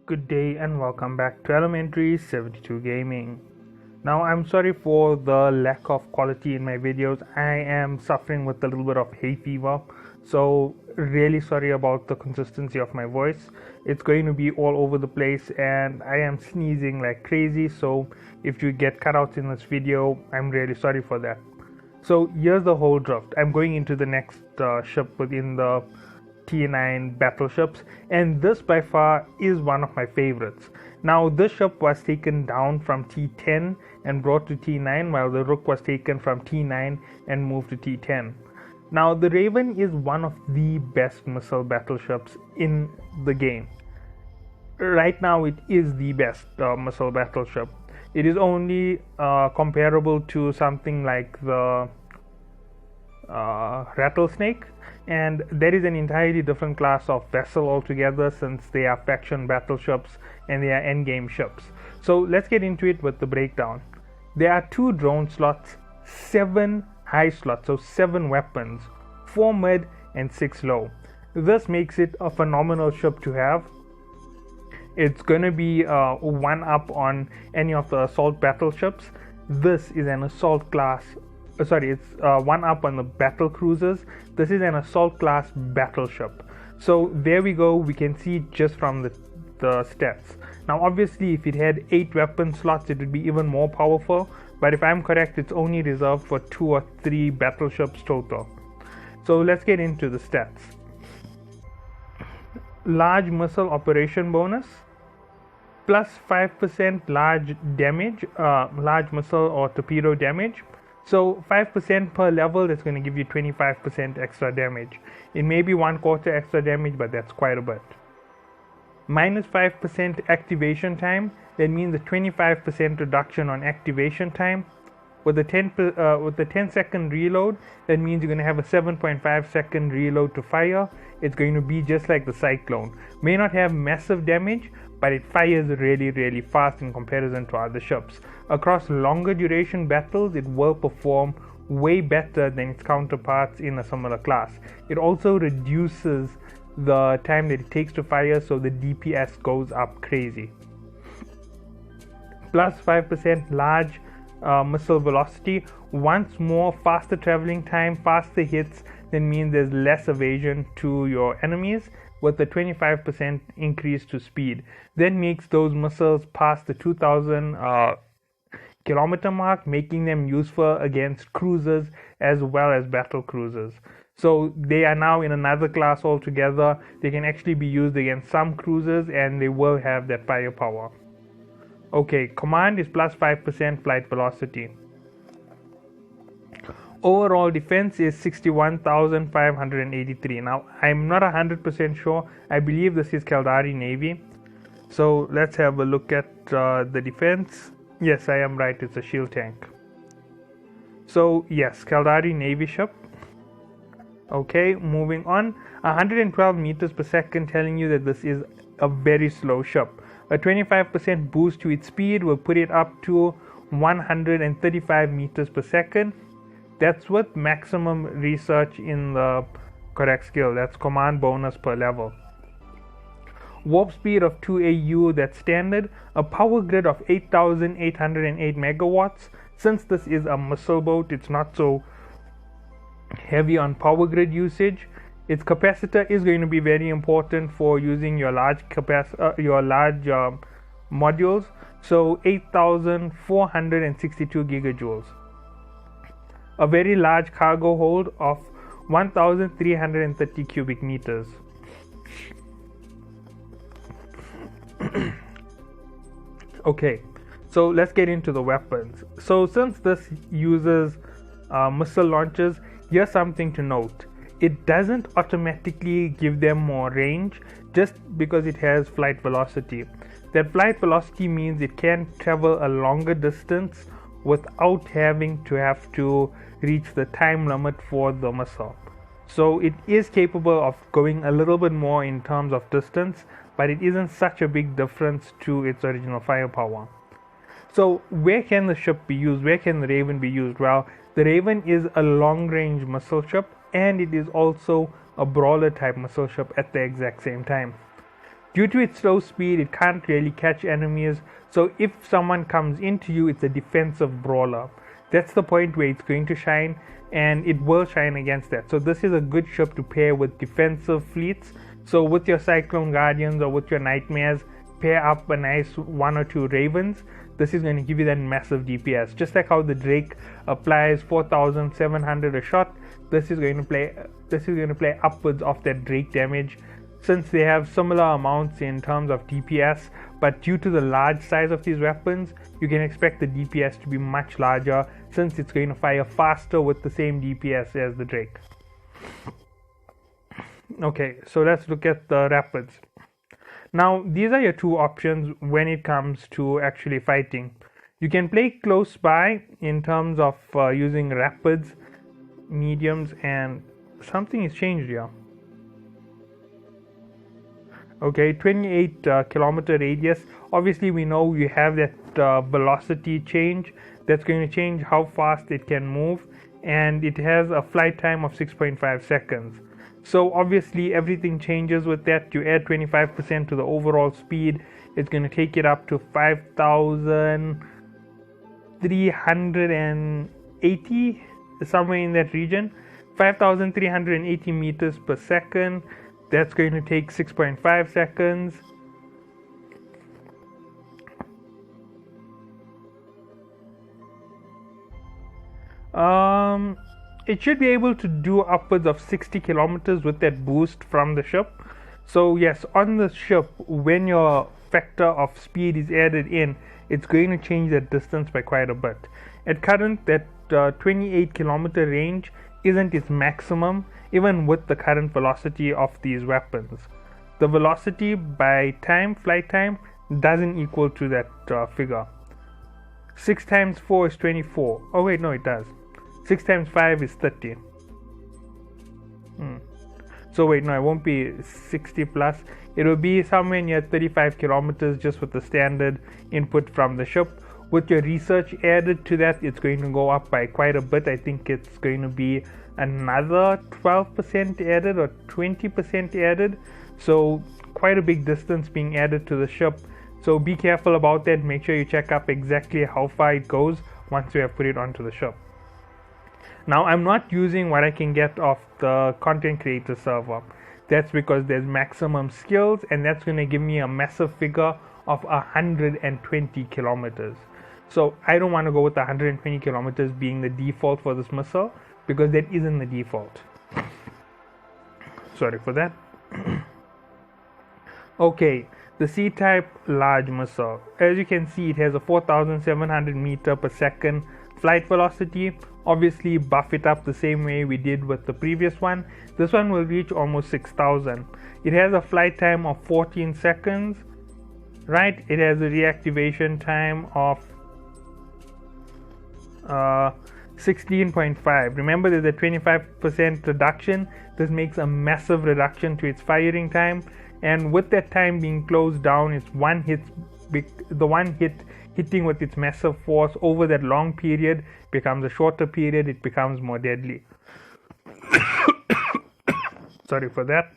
Good day and welcome back to Elementary 72 Gaming. Now I'm sorry for the lack of quality in my videos. I am suffering with a little bit of hay fever, so really sorry about the consistency of my voice. It's going to be all over the place and I am sneezing like crazy, so if you get cutouts in this video, I'm really sorry for that. So here's the whole drift. I'm going into the next ship within the T9 battleships, and this by far is one of my favorites. Now this ship was taken down from T10 and brought to T9, while the Rook was taken from T9 and moved to T10. Now the Raven is one of the best missile battleships in the game. Right now it is the best missile battleship. It is only comparable to something like the Rattlesnake, and there is an entirely different class of vessel altogether, since they are faction battleships and they are endgame ships. So let's get into it with the breakdown. There are 2 drone slots, 7 high slots, so 7 weapons, 4 mid and 6 low. This makes it a phenomenal ship to have. It's gonna be one up on any of the assault battleships. This is an assault class. It's one up on the battle cruisers. This is an assault class battleship. So there we go. We can see just from the stats. Now obviously if it had 8 weapon slots it would be even more powerful, but if I'm correct it's only reserved for 2 or 3 battleships total. So let's get into the stats. Large missile operation bonus, plus 5% large damage, large missile or torpedo damage. So 5% per level, that's going to give you 25% extra damage. It may be 1/4 extra damage, but that's quite a bit. Minus 5% activation time, that means a 25% reduction on activation time. With the 10 second reload, that means you're going to have a 7.5 second reload to fire. It's going to be just like the Cyclone. May not have massive damage, but it fires really fast in comparison to other ships. Across longer duration battles, it will perform way better than its counterparts in a similar class. It also reduces the time that it takes to fire, so the DPS goes up crazy. Plus 5% large missile velocity. Once more, faster traveling time, faster hits, that means there's less evasion to your enemies, with a 25% increase to speed. That makes those missiles past the 2000 kilometer mark, making them useful against cruisers as well as battle cruisers. So they are now in another class altogether. They can actually be used against some cruisers and they will have that firepower. Okay, command is plus 5% flight velocity. Overall defense is 61,583. Now I'm not 100% sure. I believe this is Caldari Navy. So let's have a look at the defense. Yes, I am right, it's a shield tank. So yes, Caldari Navy ship. Okay, moving on. 112 meters per second, telling you that this is a very slow ship. A 25% boost to its speed will put it up to 135 meters per second. That's with maximum research in the correct skill. That's command bonus per level. Warp speed of 2 AU, that's standard. A power grid of 8,808 megawatts. Since this is a missile boat, it's not so heavy on power grid usage. Its capacitor is going to be very important for using your large modules. So 8,462 gigajoules. A very large cargo hold of 1,330 cubic meters. Okay, so let's get into the weapons. So since this uses missile launchers, here's something to note. It doesn't automatically give them more range just because it has flight velocity. That flight velocity means it can travel a longer distance without having to reach the time limit for the missile. So it is capable of going a little bit more in terms of distance, but it isn't such a big difference to its original firepower. So where can the ship be used? Where can the Raven be used? Well, the Raven is a long-range missile ship, and it is also a brawler type missile ship at the exact same time. Due to its slow speed, it can't really catch enemies, so if someone comes into you, it's a defensive brawler. That's the point where it's going to shine, and it will shine against that. So this is a good ship to pair with defensive fleets. So with your Cyclone Guardians or with your Nightmares, pair up a nice 1 or 2 Ravens. This is going to give you that massive DPS. Just like how the Drake applies 4,700 a shot, this is going to play upwards of that Drake damage. Since they have similar amounts in terms of DPS, but due to the large size of these weapons, you can expect the DPS to be much larger, since it's going to fire faster with the same DPS as the Drake. Okay, so let's look at the Rapids. Now, these are your 2 options when it comes to actually fighting. You can play close by in terms of using Rapids, mediums, and something is changed here. Okay, 28 kilometer radius. Obviously, we know you have that velocity change. That's going to change how fast it can move, and it has a flight time of 6.5 seconds. So obviously everything changes with that. You add 25% to the overall speed, it's going to take it up to 5,380, somewhere in that region. 5,380 meters per second. That's going to take 6.5 seconds. It should be able to do upwards of 60 kilometers with that boost from the ship. So yes, on the ship, when your factor of speed is added in, it's going to change that distance by quite a bit. At current, that 28 kilometer range isn't its maximum, even with the current velocity of these weapons. The velocity by flight time, doesn't equal to that figure. 6 times 4 is 24. Oh wait, no, it does. 6 times 5 is 30. So wait, no, it won't be 60 plus. It will be somewhere near 35 kilometers just with the standard input from the ship. With your research added to that, it's going to go up by quite a bit. I think it's going to be another 12% added or 20% added. So quite a big distance being added to the ship. So be careful about that. Make sure you check up exactly how far it goes once you have put it onto the ship. Now, I'm not using what I can get off the content creator server. That's because there's maximum skills, and that's going to give me a massive figure of 120 kilometers. So I don't want to go with 120 kilometers being the default for this missile, because that isn't the default. Sorry for that. Okay, the C-type large missile. As you can see, it has a 4,700 meter per second flight velocity. Obviously, buff it up the same way we did with the previous one. This one will reach almost 6,000. It has a flight time of 14 seconds, right? It has a reactivation time of 16.5. Remember, there's a 25% reduction. This makes a massive reduction to its firing time, and with that time being closed down, it's the one hit hitting with its massive force over that long period becomes a shorter period. It becomes more deadly. Sorry for that.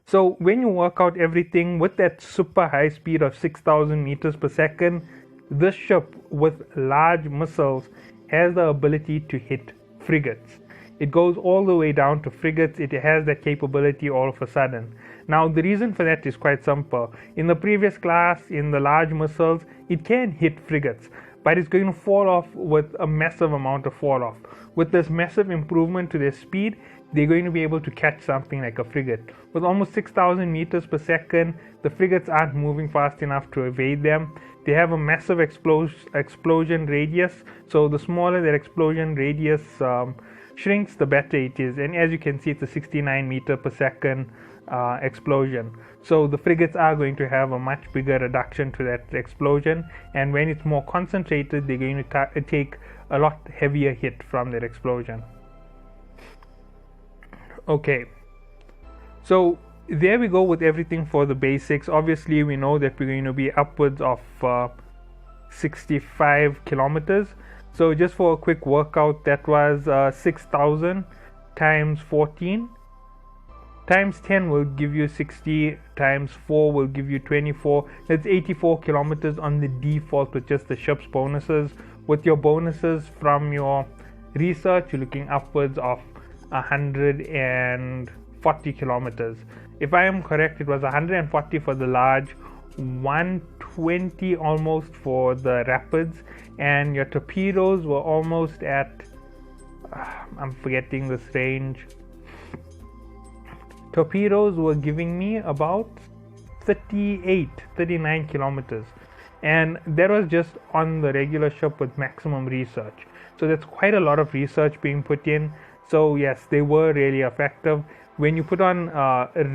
So when you work out everything with that super high speed of 6,000 meters per second, this ship with large missiles has the ability to hit frigates. It goes all the way down to frigates. It has that capability all of a sudden. Now, the reason for that is quite simple. In the previous class, in the large missiles, it can hit frigates, but it's going to fall off with a massive amount of fall off. With this massive improvement to their speed, they're going to be able to catch something like a frigate. With almost 6,000 meters per second, the frigates aren't moving fast enough to evade them. They have a massive explosion radius, so the smaller that explosion radius shrinks, the better it is. And as you can see, it's a 69 meter per second explosion. So the frigates are going to have a much bigger reduction to that explosion, and when it's more concentrated, they're going to take a lot heavier hit from that explosion. Okay, so there we go with everything for the basics. Obviously, we know that we're going to be upwards of 65 kilometers. So just for a quick workout, that was 6,000 times 14 times 10 will give you 60, times 4 will give you 24. That's 84 kilometers on the default with just the ship's bonuses. With your bonuses from your research, you're looking upwards of 140 kilometers. If I am correct, it was 140 for the large, 120 almost for the rapids, and your torpedoes were almost at I'm forgetting this range. Torpedoes were giving me about 39 kilometers, and that was just on the regular ship with maximum research. So that's quite a lot of research being put in. So yes, they were really effective. When you put on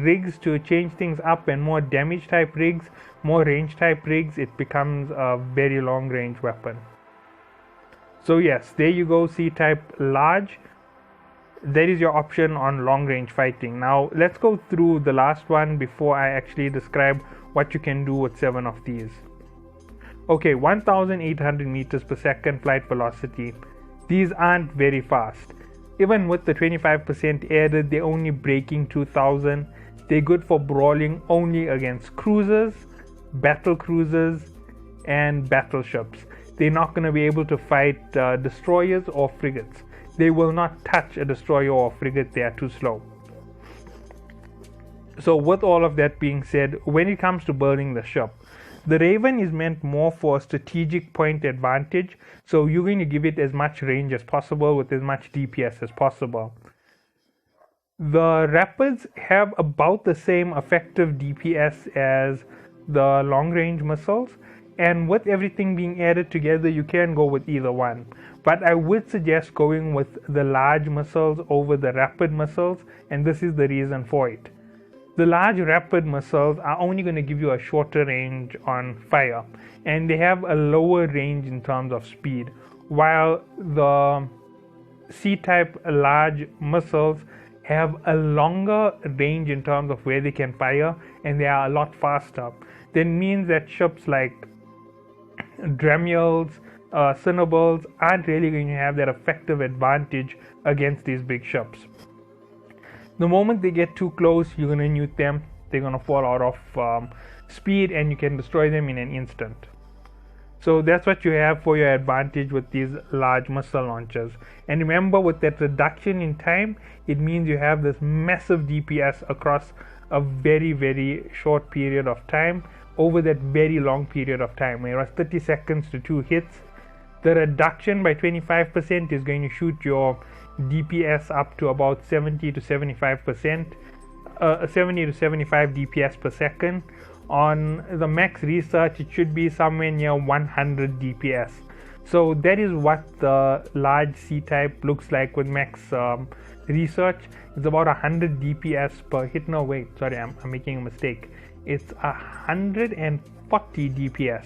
rigs to change things up and more damage type rigs, more range type rigs, it becomes a very long range weapon. So yes, there you go, C-type large. That is your option on long range fighting. Now let's go through the last one before I actually describe what you can do with 7 of these. Okay, 1800 meters per second flight velocity. These aren't very fast. Even with the 25% added, they're only breaking 2000. They're good for brawling only against cruisers, battle cruisers, and battleships. They're not going to be able to fight destroyers or frigates. They will not touch a destroyer or frigate, they are too slow. So with all of that being said, when it comes to building the ship, the Raven is meant more for strategic point advantage, so you're going to give it as much range as possible with as much DPS as possible. The Rapids have about the same effective DPS as the long range missiles, and with everything being added together, you can go with either one. But I would suggest going with the large missiles over the rapid missiles, and this is the reason for it. The large rapid missiles are only going to give you a shorter range on fire, and they have a lower range in terms of speed, while the C-type large missiles have a longer range in terms of where they can fire, and they are a lot faster. That means that ships like Dremels, Cinnables aren't really going to have that effective advantage against these big ships. The moment they get too close, you're going to nuke them. They're going to fall out of speed, and you can destroy them in an instant. So that's what you have for your advantage with these large missile launchers. And remember, with that reduction in time, it means you have this massive DPS across a very, very short period of time over that very long period of time. It was 30 seconds to 2 hits. The reduction by 25% is going to shoot your DPS up to about 70 to 75%, 70 to 75 DPS per second. On the max research, it should be somewhere near 100 DPS. So that is what the large C-type looks like with max research. It's about 100 DPS per hit. No, wait, sorry, I'm making a mistake. It's 140 DPS.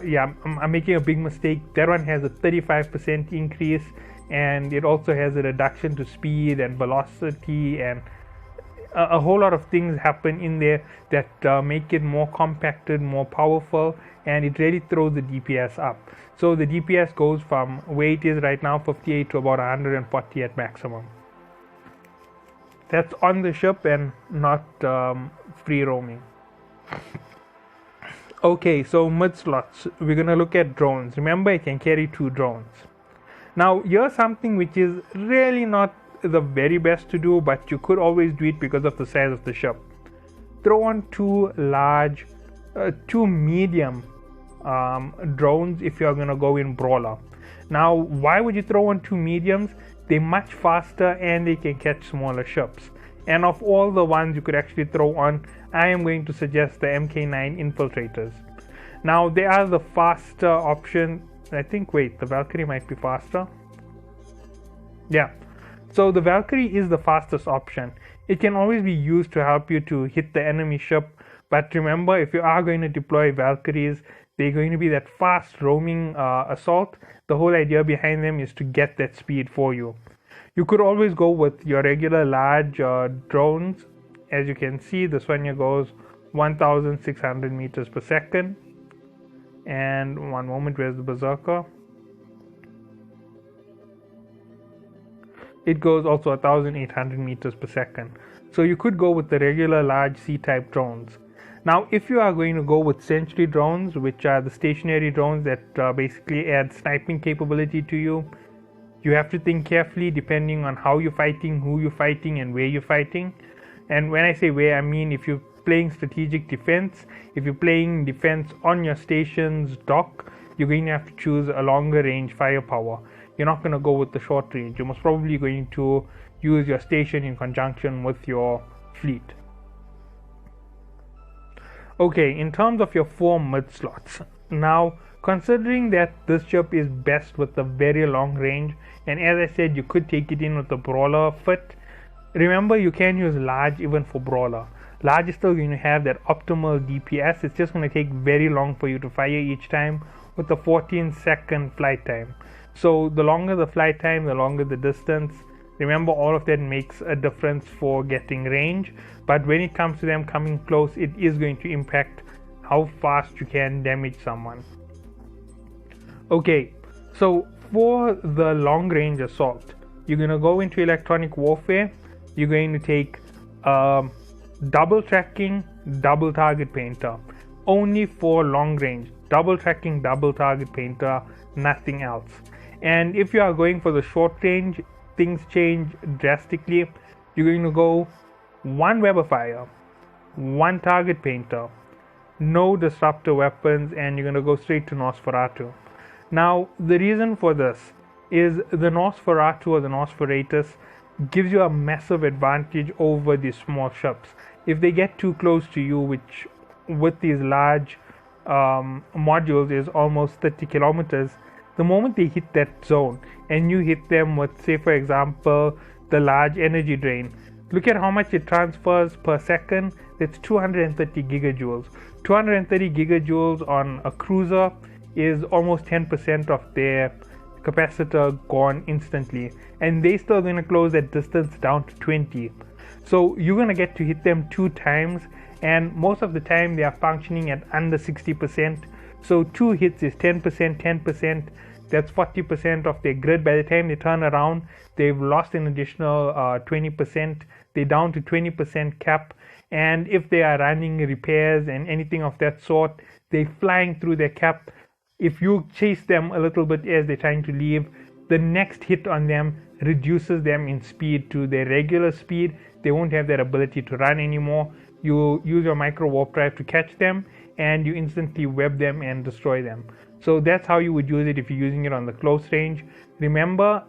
Yeah, I'm making a big mistake. That one has a 35% increase, and it also has a reduction to speed and velocity, and a whole lot of things happen in there that make it more compacted, more powerful, and it really throws the DPS up. So the DPS goes from where it is right now, 58, to about 140 at maximum. That's on the ship and not free roaming. Okay, so mid slots, we're gonna look at drones. Remember, it can carry 2 drones. Now here's something which is really not the very best to do, but you could always do it because of the size of the ship. Throw on 2 medium drones if you're gonna go in brawler. Now why would you throw on 2 mediums? They're much faster and they can catch smaller ships. And of all the ones you could actually throw on, I am going to suggest the MK9 infiltrators. Now they are the faster option. I think, wait, the Valkyrie might be faster. Yeah, so the Valkyrie is the fastest option. It can always be used to help you to hit the enemy ship, but remember, if you are going to deploy Valkyries, they're going to be that fast roaming assault. The whole idea behind them is to get that speed for you. You could always go with your regular large drones. As you can see, this one here goes 1600 meters per second. And one moment, where's the Berserker? It goes also 1800 meters per second. So you could go with the regular large C-type drones. Now, if you are going to go with sentry drones, which are the stationary drones that basically add sniping capability to you, you have to think carefully depending on how you're fighting, who you're fighting, and where you're fighting. And when I say where, I mean if you're playing strategic defense, if you're playing defense on your station's dock, you're going to have to choose a longer range firepower. You're not going to go with the short range. You're most probably going to use your station in conjunction with your fleet. Okay, in terms of your 4 mid slots, now considering that this ship is best with a very long range, and as I said, you could take it in with the brawler fit. Remember, you can use large even for brawler. Large is still going to have that optimal DPS. It's just going to take very long for you to fire each time with a 14-second flight time. So the longer the flight time, the longer the distance. Remember, all of that makes a difference for getting range, but when it comes to them coming close, it is going to impact how fast you can damage someone. Okay, so for the long range assault, you're going to go into electronic warfare. You're going to take double tracking, double target painter, only for long range. Double tracking, double target painter, nothing else. And if you are going for the short range, things change drastically. You're going to go 1 web of fire, 1 target painter, no disruptor weapons, and you're going to go straight to Nosferatu. Now, the reason for this is the Nosferatu or the Nosferatus gives you a massive advantage over these small ships. If they get too close to you, which with these large modules is almost 30 kilometers, the moment they hit that zone and you hit them with, say for example, the large energy drain, look at how much it transfers per second. That's 230 gigajoules. 230 gigajoules on a cruiser is almost 10% of their capacitor gone instantly, and they still going to close that distance down to 20. So you're going to get to hit them 2 times, and most of the time they are functioning at under 60%. So 2 hits is 10%, 10%. That's 40% of their grid. By the time they turn around, they've lost an additional 20%. They're down to 20% cap. And if they are running repairs and anything of that sort, they're flying through their cap. If you chase them a little bit as they're trying to leave, the next hit on them reduces them in speed to their regular speed. They won't have that ability to run anymore. You use your micro warp drive to catch them, and you instantly web them and destroy them. So that's how you would use it if you're using it on the close range. Remember,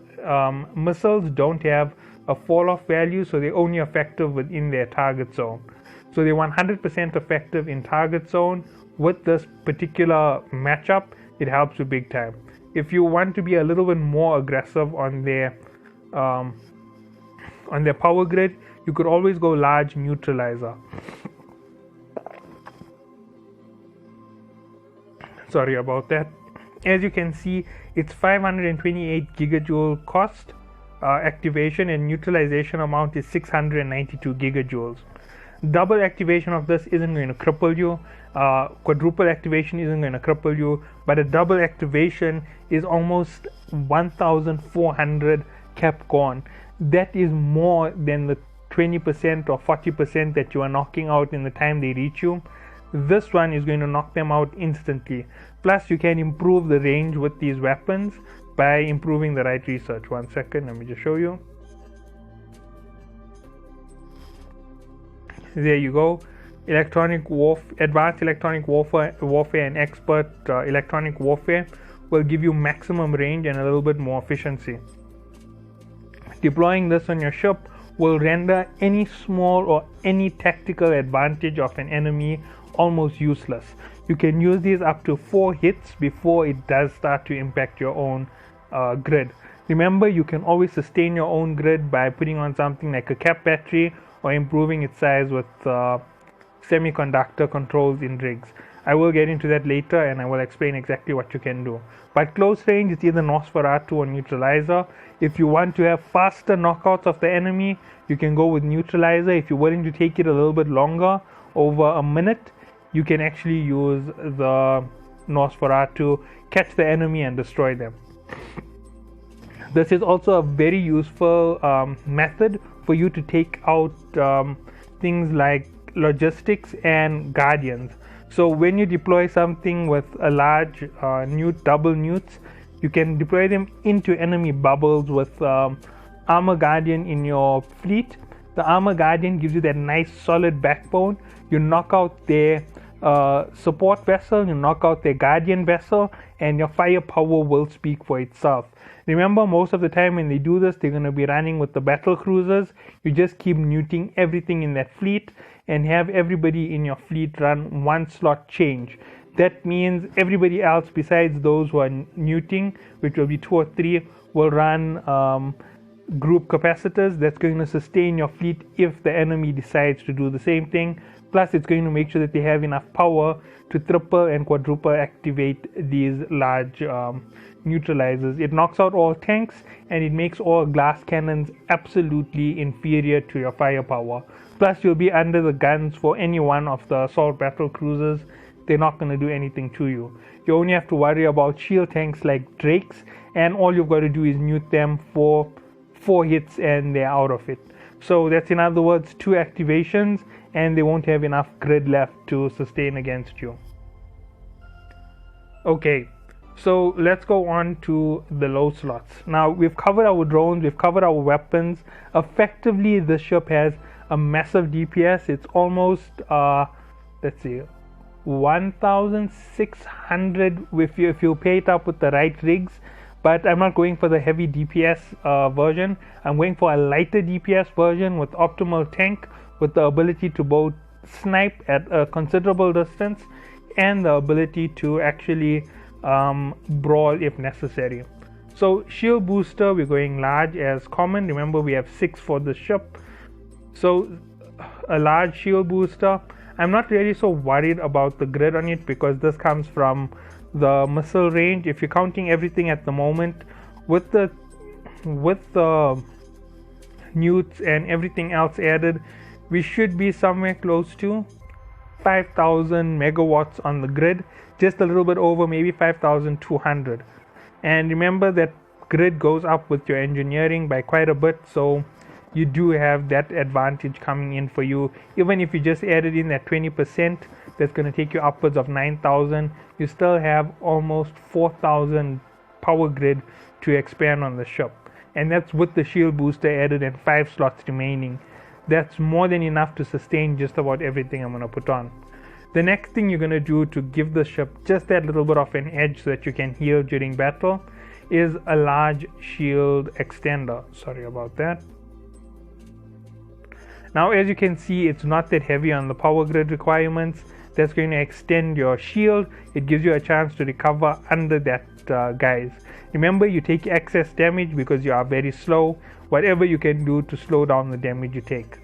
missiles don't have a fall off value, so they're only effective within their target zone. So they're 100% effective in target zone. With this particular matchup, it helps you big time. If you want to be a little bit more aggressive on their power grid, you could always go large neutralizer. Sorry about that. As you can see, it's 528 gigajoule cost activation, and neutralization amount is 692 gigajoules. Double activation of this isn't going to cripple you. Quadruple activation isn't going to cripple you, but a double activation is almost 1,400 cap gone. That is more than the 20% or 40% that you are knocking out in the time they reach you. This one is going to knock them out instantly. Plus, you can improve the range with these weapons by improving the right research. 1 second, let me just show you. There you go. Advanced electronic warfare and expert electronic warfare will give you maximum range and a little bit more efficiency. Deploying this on your ship will render any small or any tactical advantage of an enemy almost useless. You can use these up to 4 hits before it does start to impact your own grid. Remember, you can always sustain your own grid by putting on something like a cap battery or improving its size with semiconductor controls in rigs. I will get into that later, and I will explain exactly what you can do. But close range, it's either Nosferatu or Neutralizer. If you want to have faster knockouts of the enemy, you can go with Neutralizer. If you're willing to take it a little bit longer, over a minute, you can actually use the Nosferatu, catch the enemy and destroy them. This is also a very useful method for you to take out things like logistics and guardians. So when you deploy something with a large double newts, you can deploy them into enemy bubbles with armor guardian in your fleet. The armor guardian gives you that nice solid backbone. You knock out their support vessel, you knock out their guardian vessel, and your firepower will speak for itself. Remember, most of the time when they do this, they're going to be running with the battle cruisers. You just keep neuting everything in that fleet and have everybody in your fleet run one slot change. That means everybody else besides those who are neuting, which will be 2 or 3, will run group capacitors. That's going to sustain your fleet if the enemy decides to do the same thing. Plus, it's going to make sure that they have enough power to triple and quadruple activate these large neutralizers. It knocks out all tanks and it makes all glass cannons absolutely inferior to your firepower. Plus, you'll be under the guns for any one of the assault battle cruisers. They're not going to do anything to you. You only have to worry about shield tanks like Drakes, and all you've got to do is neut them for 4 hits and they're out of it. So that's, in other words, 2 activations and they won't have enough grid left to sustain against you. Okay, so let's go on to the low slots. Now, we've covered our drones, we've covered our weapons. Effectively, this ship has a massive DPS. It's almost, let's see, 1,600 if you pay it up with the right rigs. But I'm not going for the heavy DPS version. I'm going for a lighter DPS version with optimal tank, with the ability to both snipe at a considerable distance and the ability to actually brawl if necessary. So shield booster, we're going large as common. Remember, we have 6 for the ship. So a large shield booster. I'm not really so worried about the grid on it because this comes from the missile range. If you're counting everything at the moment, with the newts and everything else added, we should be somewhere close to 5,000 megawatts on the grid, just a little bit over, maybe 5,200. And remember that grid goes up with your engineering by quite a bit, so you do have that advantage coming in for you. Even if you just added in that 20%, that's going to take you upwards of 9,000. You still have almost 4,000 power grid to expand on the ship, and that's with the shield booster added and 5 slots remaining. That's more than enough to sustain just about everything I'm going to put on. The next thing you're going to do to give the ship just that little bit of an edge so that you can heal during battle is a large shield extender. Sorry about that. Now, as you can see, it's not that heavy on the power grid requirements. That's going to extend your shield. It gives you a chance to recover under that, guys. Remember, you take excess damage because you are very slow. Whatever you can do to slow down the damage you take.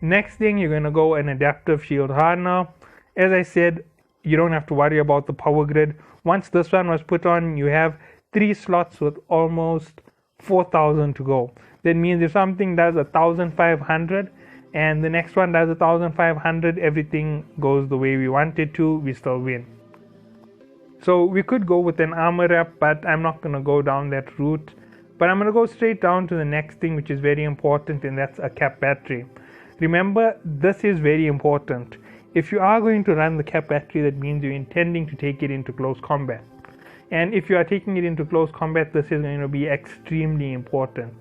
Next thing, you're going to go an adaptive shield hardener. As I said, you don't have to worry about the power grid. Once this one was put on, you have 3 slots with almost 4,000 to go. That means if something does 1,500 and the next one does 1,500, everything goes the way we want it to, we still win. So we could go with an armor rep, but I'm not going to go down that route. But I'm going to go straight down to the next thing, which is very important, and that's a cap battery. Remember, this is very important. If you are going to run the cap battery, that means you're intending to take it into close combat. And if you are taking it into close combat, this is going to be extremely important.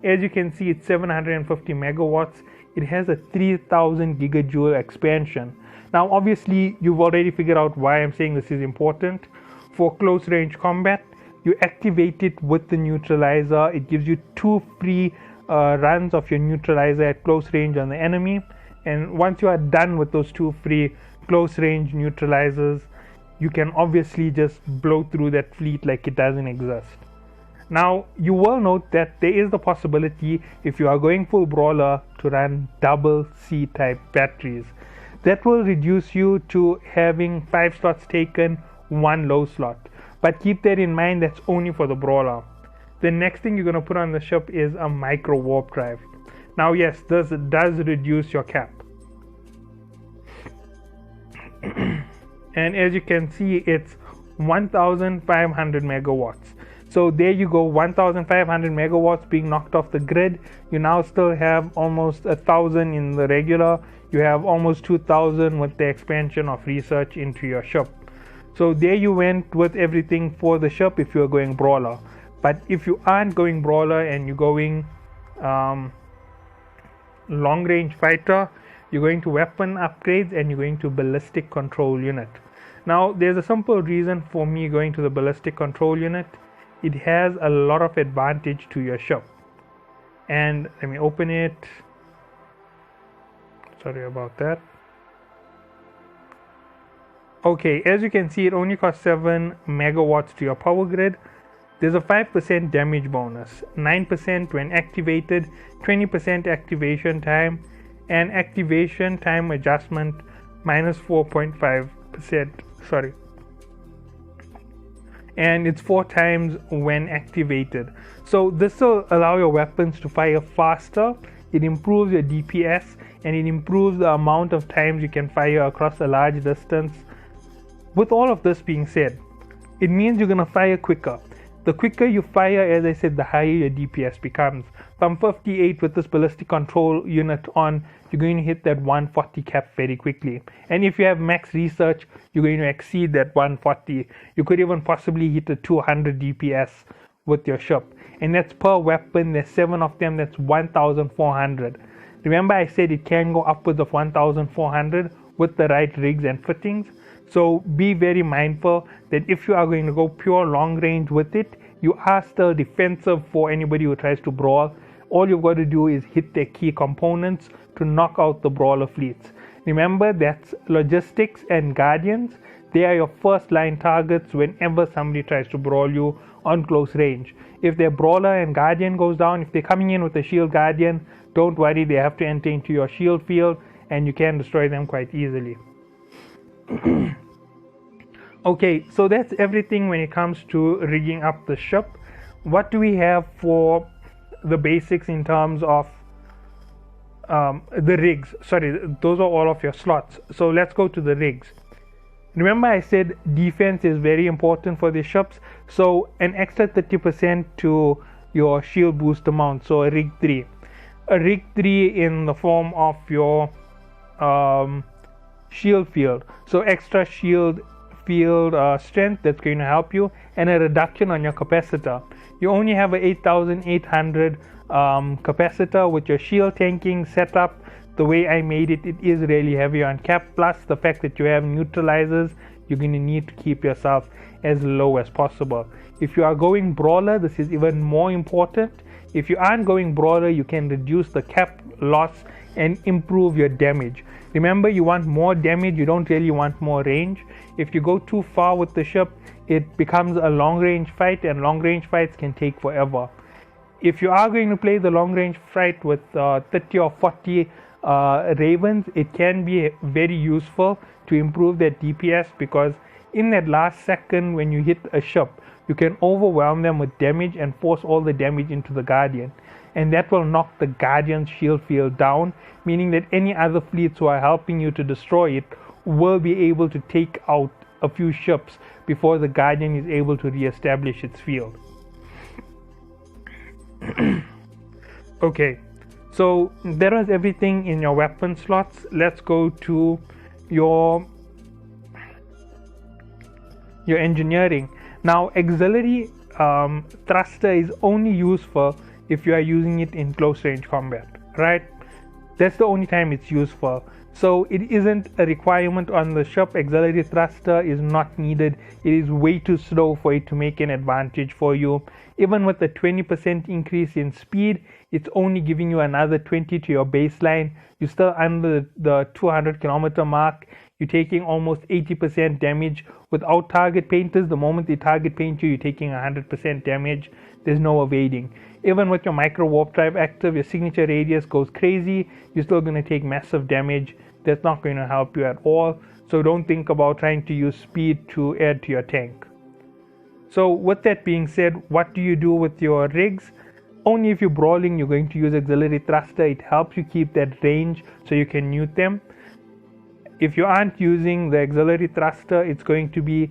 As you can see, it's 750 megawatts. It has a 3000 gigajoule expansion. Now, obviously, you've already figured out why I'm saying this is important. For close range combat, you activate it with the neutralizer. It gives you 2 free runs of your neutralizer at close range on the enemy. And once you are done with those 2 free close range neutralizers, you can obviously just blow through that fleet like it doesn't exist. Now, you will note that there is the possibility, if you are going full brawler, to run double C type batteries. That will reduce you to having 5 slots taken, 1 low slot. But keep that in mind, that's only for the brawler. The next thing you're going to put on the ship is a micro warp drive. Now, yes, this does reduce your cap. And as you can see, it's 1,500 megawatts. So there you go, 1500 megawatts being knocked off the grid. You now still have almost 1,000 in the regular. You have almost 2,000 with the expansion of research into your ship. So there you went with everything for the ship if you're going brawler. But if you aren't going brawler and you're going long range fighter, you're going to weapon upgrades and you're going to ballistic control unit. Now there's a simple reason for me going to the ballistic control unit. It has a lot of advantage to your ship. And let me open it. Sorry about that. Okay, as you can see, it only costs 7 megawatts to your power grid. There's a 5% damage bonus, 9% when activated, 20% activation time, and activation time adjustment minus 4.5%. Sorry. And it's 4 times when activated. So this will allow your weapons to fire faster. It improves your DPS and it improves the amount of times you can fire across a large distance. With all of this being said, it means you're gonna fire quicker. The quicker you fire, as I said, the higher your DPS becomes. From 58 with this ballistic control unit on, you're going to hit that 140 cap very quickly. And if you have max research, you're going to exceed that 140. You could even possibly hit a 200 DPS with your ship. And that's per weapon. There's 7 of them. That's 1,400. Remember I said it can go upwards of 1,400 with the right rigs and fittings. So be very mindful that if you are going to go pure long range with it, you are still defensive for anybody who tries to brawl. All you've got to do is hit their key components to knock out the brawler fleets. Remember, that's logistics and guardians. They are your first line targets whenever somebody tries to brawl you on close range. If their brawler and guardian goes down, if they're coming in with a shield guardian, don't worry, they have to enter into your shield field and you can destroy them quite easily. Okay, so that's everything when it comes to rigging up the ship. What do we have for the basics in terms of the rigs? Sorry, those are all of your slots. So let's go to the rigs. Remember I said defense is very important for the ships. So an extra 30% to your shield booster mount. So a rig 3. A rig 3 in the form of your shield field. So extra shield field strength, that's going to help you, and a reduction on your capacitor. You only have a 8,800 capacitor. With your shield tanking setup the way I made it, it is really heavy on cap, plus the fact that you have neutralizers, you're going to need to keep yourself as low as possible. If you are going brawler, this is even more important. If you aren't going brawler, you can reduce the cap loss and improve your damage. Remember, you want more damage, you don't really want more range. If you go too far with the ship, it becomes a long range fight, and long range fights can take forever. If you are going to play the long range fight with 30 or 40 ravens, it can be very useful to improve that DPS, because in that last second when you hit a ship, you can overwhelm them with damage and force all the damage into the guardian, and that will knock the guardian's shield field down, meaning that any other fleets who are helping you to destroy it will be able to take out a few ships before the guardian is able to re-establish its field. Okay, so that was everything in your weapon slots. Let's go to your engineering. Now, auxiliary thruster is only useful if you are using it in close range combat, right? That's the only time it's useful. So it isn't a requirement on the ship. Auxiliary thruster is not needed. It is way too slow for it to make an advantage for you. Even with the 20% increase in speed, it's only giving you another 20 to your baseline. You're still under the 200 kilometer mark. You're taking almost 80% damage without target painters. The moment they target paint you, you're taking 100% damage. There's no evading. Even with your micro warp drive active, your signature radius goes crazy. You're still going to take massive damage. That's not going to help you at all. So don't think about trying to use speed to add to your tank. So with that being said, what do you do with your rigs? Only if you're brawling, you're going to use auxiliary thruster. It helps you keep that range so you can nuke them. If you aren't using the auxiliary thruster, it's going to be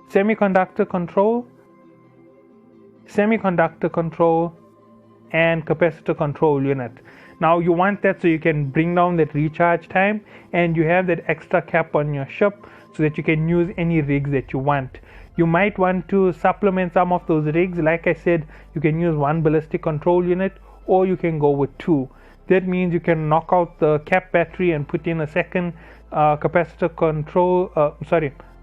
semiconductor control, semiconductor control, and capacitor control unit. Now you want that so you can bring down that recharge time, and you have that extra cap on your ship so that you can use any rigs that you want. You might want to supplement some of those rigs. Like I said, you can use one ballistic control unit, or you can go with two. That means you can knock out the cap battery and put in a second capacitor control,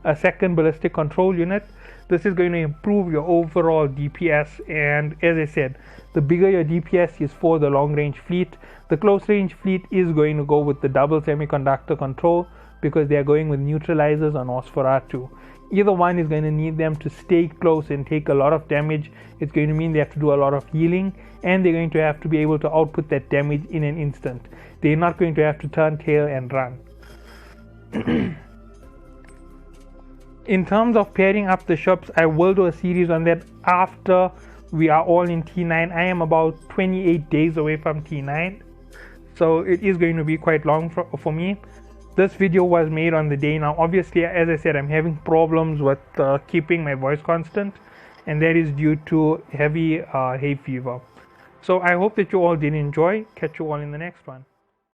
a second ballistic control unit. This is going to improve your overall DPS, and as I said, the bigger your DPS is for the long range fleet. The close range fleet is going to go with the double semiconductor control because they are going with neutralizers on Nosferatu. Either one is going to need them to stay close and take a lot of damage. It's going to mean they have to do a lot of healing, and they're going to have to be able to output that damage in an instant. They're not going to have to turn tail and run. In terms of pairing up the ships, I will do a series on that after we are all in T9. I am about 28 days away from T9, so it is going to be quite long for me. This video was made on the day. Now obviously, as I said, I'm having problems with keeping my voice constant, and that is due to heavy hay fever. So I hope that you all did enjoy. Catch you all in the next one.